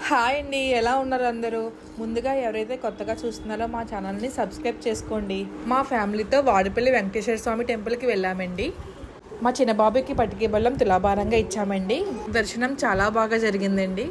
Hi అండి, ఎలా ఉన్నారు అందరూ? ముందుగా ఎవరైతే కొత్తగా చూస్తున్నారో మా ఛానల్ని సబ్స్క్రైబ్ చేసుకోండి. మా ఫ్యామిలీతో వాడిపల్లి వెంకటేశ్వర స్వామి టెంపుల్కి వెళ్ళామండి. మా చిన్న బాబుకి పటికి బెల్లం తులాభారంగా ఇచ్చామండి. దర్శనం చాలా బాగా జరిగిందండి.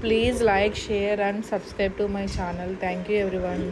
Please like, share and subscribe to my channel. Thank you everyone.